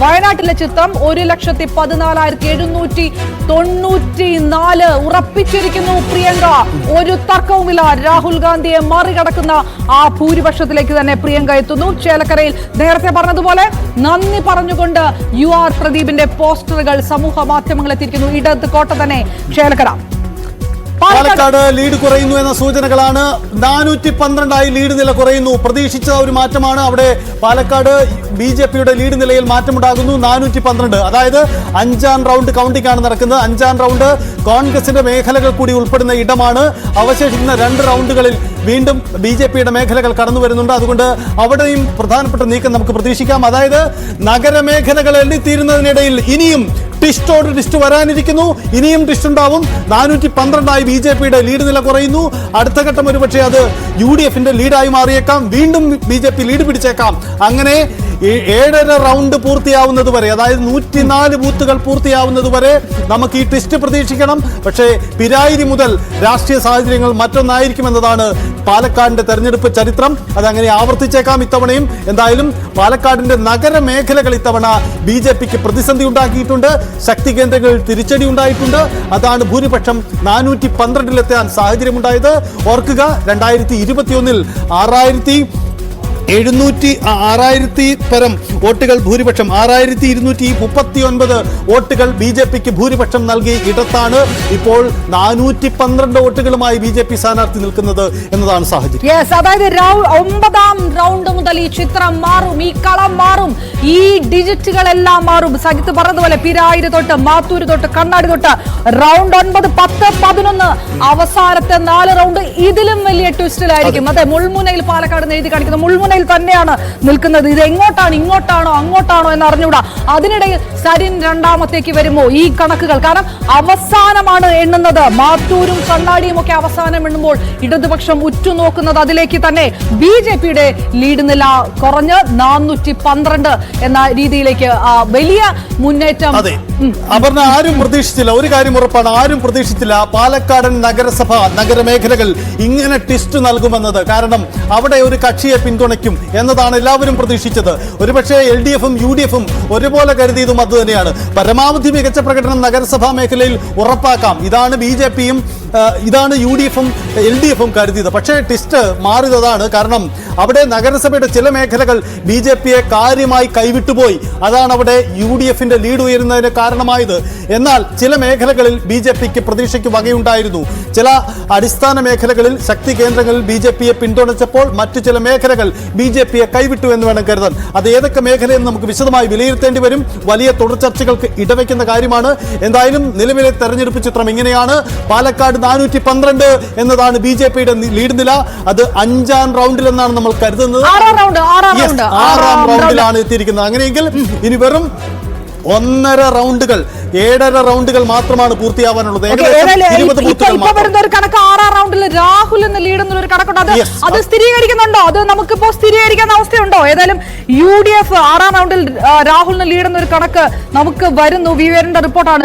വയനാട്ടിലെ ചിത്രം 1,14,794 ഉറപ്പിച്ചിരിക്കുന്നു പ്രിയങ്ക. ഒരു തർക്കവുമില്ല. രാഹുൽ ഗാന്ധിയെ മറികടക്കുന്ന ആ ഭൂരിപക്ഷത്തിലേക്ക് തന്നെ പ്രിയങ്ക എത്തുന്നു. ചേലക്കരയിൽ നേരത്തെ പറഞ്ഞതുപോലെ നന്ദി പറഞ്ഞുകൊണ്ട് UR പ്രദീപിന്റെ പോസ്റ്ററുകൾ സമൂഹ മാധ്യമങ്ങളിൽ എത്തിയിരിക്കുന്നു. ഇടത് കോട്ട തന്നെ ചേലക്കര. പാലക്കാട് ലീഡ് കുറയുന്നു എന്ന സൂചനകളാണ്. 412 ലീഡ് നില കുറയുന്നു. പ്രതീക്ഷിച്ച ഒരു മാറ്റമാണ്. അവിടെ പാലക്കാട് BJPയുടെ ലീഡ് നിലയിൽ മാറ്റമുണ്ടാകുന്നു. 412, അതായത് 5ാം റൗണ്ട് കൗണ്ടിംഗ് ആണ് നടക്കുന്നത്. 5ാം റൗണ്ട് കോൺഗ്രസിന്റെ മേഖലകൾ കൂടി ഉൾപ്പെടുന്ന ഇടമാണ്. അവശേഷിക്കുന്ന 2 റൗണ്ടുകളിൽ വീണ്ടും BJPയുടെ മേഖലകൾ കടന്നു വരുന്നുണ്ട്. അതുകൊണ്ട് അവിടെയും പ്രധാനപ്പെട്ട നീക്കം നമുക്ക് പ്രതീക്ഷിക്കാം. അതായത് നഗരമേഖലകൾ എണ്ണിത്തീരുന്നതിനിടയിൽ ഇനിയും ടിസ്റ്റോട് ടിസ്റ്റ് വരാനിരിക്കുന്നു. ഇനിയും ടിസ്റ്റ് ഉണ്ടാവും. 412 BJPയുടെ ലീഡ് നില കുറയുന്നു. അടുത്ത ഘട്ടം ഒരുപക്ഷെ അത് UDFന്റെ ലീഡായി മാറിയേക്കാം. വീണ്ടും BJP ലീഡ് പിടിച്ചേക്കാം. അങ്ങനെ 7.5 റൗണ്ട് പൂർത്തിയാവുന്നത് വരെ, അതായത് 104 ബൂത്തുകൾ പൂർത്തിയാവുന്നത് വരെ നമുക്ക് ഈ ടെസ്റ്റ് പ്രതീക്ഷിക്കണം. പക്ഷേ പിരായിരി മുതൽ രാഷ്ട്രീയ സാഹചര്യങ്ങൾ മറ്റൊന്നായിരിക്കുമെന്നതാണ് പാലക്കാടിന്റെ തെരഞ്ഞെടുപ്പ് ചരിത്രം. അതങ്ങനെ ആവർത്തിച്ചേക്കാം ഇത്തവണയും. എന്തായാലും പാലക്കാടിന്റെ നഗരമേഖലകൾ ഇത്തവണ BJPക്ക് പ്രതിസന്ധി ഉണ്ടാക്കിയിട്ടുണ്ട്. ശക്തി കേന്ദ്രങ്ങളിൽ തിരിച്ചടി ഉണ്ടായിട്ടുണ്ട്. അതാണ് ഭൂരിപക്ഷം 412-ലെത്താൻ സാഹചര്യമുണ്ടായത്. ഓർക്കുക, 2021-ൽ 6,000 പരം വോട്ടുകൾ ഭൂരിപക്ഷം, 6,239 വോട്ടുകൾ BJPക്ക് ഭൂരിപക്ഷം നൽകി ഇടത്താണ് ഇപ്പോൾ 412 വോട്ടുകളുമായി BJP സ്ഥാനാർത്ഥി നിൽക്കുന്നത് എന്നതാണ് സാഹചര്യം. അതായത് 9ാം റൗണ്ട് മുതൽ ഈ ചിത്രം മാറും, ഈ കളം മാറും, ഈ ഡിജിറ്റുകളെല്ലാം മാറും. സജിത്ത് പറഞ്ഞതുപോലെ പിരായിരി തൊട്ട് മാത്തൂര് തൊട്ട് കണ്ണാടി തൊട്ട് റൗണ്ട് 9, 10, 11 അവസാനത്തെ 4 റൗണ്ട് ഇതിലും വലിയ ട്വിസ്റ്റിലായിരിക്കും. അതെ, മുൾമുനയിൽ പാലക്കാട് എഴുതി കാണിക്കുന്ന മുൾമുനയിൽ തന്നെയാണ് നിൽക്കുന്നത്. ഇത് എങ്ങോട്ടാണ്, ഇങ്ങോട്ടാണോ അങ്ങോട്ടാണോ എന്ന് അറിഞ്ഞുകൂടാ. അതിനിടയിൽ സരിൻ രണ്ടാമത്തേക്ക് വരുമോ ഈ കണക്കുകൾ? കാരണം അവസാനമാണ് എണ്ണുന്നത്. മാത്തൂരും കണ്ണാടിയും ഒക്കെ അവസാനം എണ്ണുമ്പോൾ ഇടതുപക്ഷം ഉറ്റുനോക്കുന്നത് അതിലേക്ക് തന്നെ. BJPയുടെ ലീഡ് നില കുറഞ്ഞ് 412 എന്ന രീതിയിലേക്ക് വലിയ മുന്നേറ്റം. അപർണ, ആരും പ്രതീക്ഷിച്ചില്ല. ഒരു കാര്യം ഉറപ്പാണ്, ആരും പ്രതീക്ഷിച്ചില്ല പാലക്കാടൻ നഗരസഭ നഗരമേഖലകൾ ഇങ്ങനെ ടിസ്റ്റ് നൽകുമെന്നത്. കാരണം അവിടെ ഒരു കക്ഷിയെ പിന്തുണയ്ക്കും എന്നതാണ് എല്ലാവരും പ്രതീക്ഷിച്ചത്. ഒരുപക്ഷെ LDFും UDFും ഒരുപോലെ കരുതിയതും അത് തന്നെയാണ്. പരമാവധി മികച്ച പ്രകടനം നഗരസഭാ മേഖലയിൽ ഉറപ്പാക്കാം. ഇതാണ് BJPയും ഇതാണ് UDFും LDFും കരുതിയത്. പക്ഷേ ടിസ്റ്റ് മാറിയതാണ്. കാരണം അവിടെ നഗരസഭയുടെ ചില മേഖലകൾ BJPയെ കാര്യമായി കൈവിട്ടുപോയി. അതാണ് അവിടെ UDFന്റെ ലീഡ് ഉയരുന്നതിന് കാരണമായത്. എന്നാൽ ചില മേഖലകളിൽ BJPക്ക് പ്രതീക്ഷയ്ക്ക് വകയുണ്ടായിരുന്നു. ചില അടിസ്ഥാന മേഖലകളിൽ ശക്തി കേന്ദ്രങ്ങളിൽ BJPയെ പിന്തുണച്ചപ്പോൾ മറ്റു ചില മേഖലകൾ BJPയെ കൈവിട്ടു എന്ന് വേണം കരുതാൻ. അത് ഏതൊക്കെ മേഖലയെന്ന് നമുക്ക് വിശദമായി വിലയിരുത്തേണ്ടി വരും. വലിയ തുടർ ചർച്ചകൾക്ക് ഇടവയ്ക്കുന്ന കാര്യമാണ്. എന്തായാലും നിലവിലെ തെരഞ്ഞെടുപ്പ് ചിത്രം ഇങ്ങനെയാണ്. പാലക്കാട് 412 എന്നതാണ് BJPയുടെ ലീഡ് നില. അത് 5ാം റൗണ്ടിൽ എന്നാണ് നമ്മൾ കരുതുന്നത്. 6ാം റൗണ്ടിലാണ് എത്തിയിരിക്കുന്നത്. അങ്ങനെയെങ്കിൽ ഇനി വെറും 1.5 റൗണ്ടുകൾ, 7.5 റൗണ്ടുകൾ മാത്രമാണ് പൂർത്തിയാവാനുള്ളത്. ഒരു കണക്ക് 6ാം റൗണ്ടിൽ രാഹുൽ എന്ന ലീഡ് എന്നൊരു കണക്കുണ്ട്. അത് സ്ഥിരീകരിക്കുന്നുണ്ടോ? അത് നമുക്കിപ്പോ സ്ഥിരീകരിക്കുന്ന അവസ്ഥയുണ്ടോ? ഏതായാലും UDF 6ാം റൗണ്ടിൽ രാഹുലിന് ലീഡ് എന്നൊരു കണക്ക് നമുക്ക് വരുന്നു. വിവരന്റെ റിപ്പോർട്ടാണ്.